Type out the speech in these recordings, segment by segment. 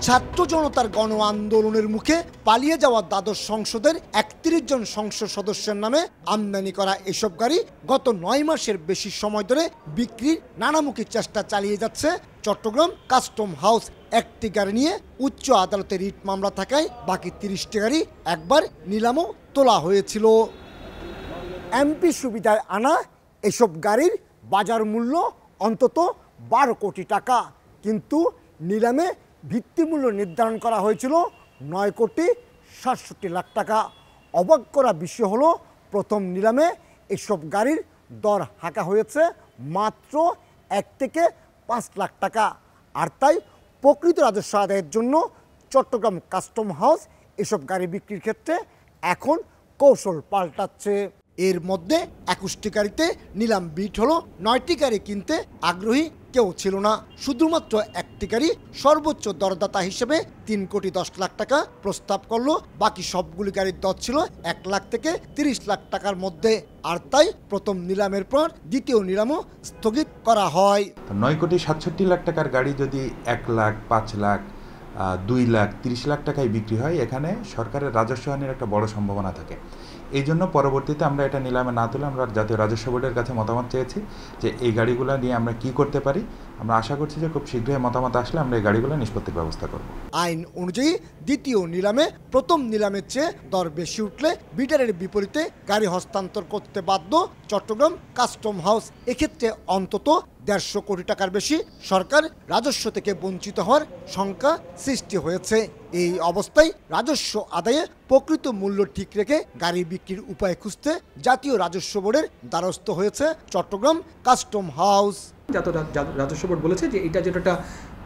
ছাত্র জনতার গণ আন্দোলনের মুখে পালিয়ে যাওয়া দ্বাদশ সংসদের ৩১ জন সংসদ সদস্যের নামে আমদানি করা এসব গাড়ি গত ৯ মাসের বেশি সময় ধরে বিক্রির নানামুখী চেষ্টা চালিয়ে যাচ্ছে চট্টগ্রাম কাস্টম হাউস। একটি গাড়ি নিয়ে উচ্চ আদালতে রিট মামলা থাকায় বাকি ৩০টি গাড়ি একবার নিলামও তোলা হয়েছিল। এমপি সুবিধায় আনা এসব গাড়ির বাজার মূল্য অন্তত ১২ কোটি টাকা, কিন্তু নিলামে ভিত্তিমূল্য নির্ধারণ করা হয়েছিল ৯ কোটি ৬৭ লাখ টাকা। অবাক করা বিষয় হলো প্রথম নিলামে এসব গাড়ির দর হাঁকা হয়েছে মাত্র ১ থেকে ৫ লাখ টাকা। আর তাই প্রকৃত রাজস্ব আদায়ের জন্য চট্টগ্রাম কাস্টম হাউস এসব গাড়ি বিক্রির ক্ষেত্রে এখন কৌশল পাল্টাচ্ছে। এর মধ্যে ২১টি গাড়িতে নিলাম বিট হলো, ৯টি গাড়ি কিনতে আগ্রহী কেউ ছিল না। শুধুমাত্র একটি গাড়ি সর্বোচ্চ দরদাতা হিসেবে ৩ কোটি ১০ লাখ টাকা প্রস্তাব করলো। বাকি সবগুলি গাড়ির দর ছিল ১ লাখ থেকে ৩০ লাখ টাকার মধ্যে। আর তাই প্রথম নিলামের পর দ্বিতীয় নিলামও স্থগিত করা হয়। ৯ কোটি ৬৭ লাখ টাকার গাড়ি যদি ১ লাখ, ৫ লাখ, ২ লাখ, ৩০ লাখ টাকায় বিক্রি হয়, এখানে সরকারের রাজস্ব হানির একটা বড় সম্ভাবনা থাকে। এই জন্য পরবর্তীতে আমরা এটা নিলামে না তুলে আমরা জাতীয় রাজস্ব বোর্ডের কাছে মতামত চেয়েছি যে এই গাড়িগুলো নিয়ে আমরা কি করতে পারি। আমরা আশা করছি যে খুব শীঘ্রই মতামত আসলে আমরা এই গাড়িগুলো নিষ্পত্তির ব্যবস্থা করব। আইন অনুযায়ী দ্বিতীয় নিলামে প্রথম নিলামের চেয়ে দর বেশি উঠলে বিডারের বিপরীতে গাড়ি হস্তান্তর করতে বাধ্য চট্টগ্রাম কাস্টম হাউস। এক্ষেত্রে অন্তত ১৫০ কোটি টাকার বেশি সরকার রাজস্ব থেকে বঞ্চিত হওয়ার শঙ্কা সৃষ্টি হয়েছে। এই অবস্থায় রাজস্ব আদায়ে প্রকৃত মূল্য ঠিক রেখে গাড়ি বিক্রির উপায় খুঁজতে জাতীয় রাজস্ব বোর্ডের দ্বারস্থ হয়েছে চট্টগ্রাম কাস্টম হাউস। রাজস্ব বোর্ড বলেছে যে এটা যেটা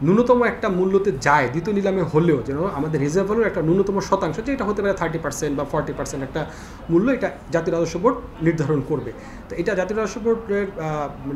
ন্যূনতম একটা মূল্যতে যায় দ্বিতীয় নিলামে হলেও যেন আমাদের রিজার্ভ ভ্যালুর একটা ন্যূনতম শতাংশ, যেটা হতে পারে 30% বা 40% একটা মূল্য, এটা জাতীয় রাজস্ব বোর্ড নির্ধারণ করবে। তো এটা জাতীয় রাজস্ব বোর্ডের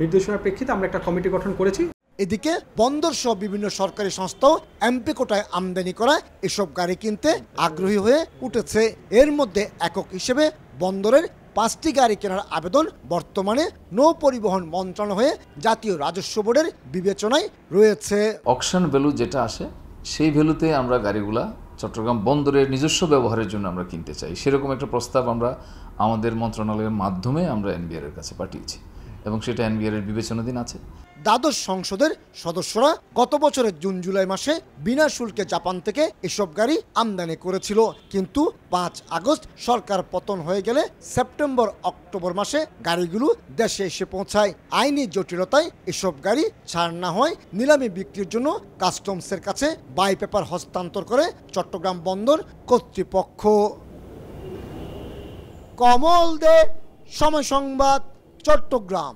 নির্দেশনার প্রেক্ষিতে আমরা একটা কমিটি গঠন করেছি। এদিকে বন্দর সহ বিভিন্ন সরকারি সংস্থাও এমপি কোটায় আমদানি করা এসব গাড়ি কিনতে আগ্রহী হয়ে উঠেছে। এর মধ্যে একক হিসেবে বন্দরের 5টি গাড়ি কেনার আবেদন বর্তমানে নৌ পরিবহন মন্ত্রণালয়ে জাতীয় রাজস্ব বোর্ডের বিবেচনায় রয়েছে। অকশন ভ্যালু যেটা আসে সেই ভ্যালুতে আমরা গাড়িগুলা চট্টগ্রাম বন্দরের নিজস্ব ব্যবহারের জন্য আমরা কিনতে চাই, সেরকম একটা প্রস্তাব আমরা আমাদের মন্ত্রণালয়ের মাধ্যমে আমরা এনবিআর এর কাছে পাঠিয়েছি এবং সেটা এনবিআর এর বিবেচনাধীন আছে। দ্বাদশ সংসদের সদস্যরা গত বছরের জুন জুলাই মাসে বিনা শুল্কে জাপান থেকে এসব গাড়ি আমদানি করেছিল, কিন্তু ৫ আগস্ট সরকার পতন হয়ে গেলে সেপ্টেম্বর অক্টোবর মাসে গাড়িগুলো দেশে এসে পৌঁছায়। আইনি জটিলতায় এসব গাড়ি ছাড় না হয় নিলামে বিক্রির জন্য কাস্টমসের কাছে বাই পেপার হস্তান্তর করে চট্টগ্রাম বন্দর কর্তৃপক্ষ। কমল দে, সময় সংবাদ, চট্টগ্রাম।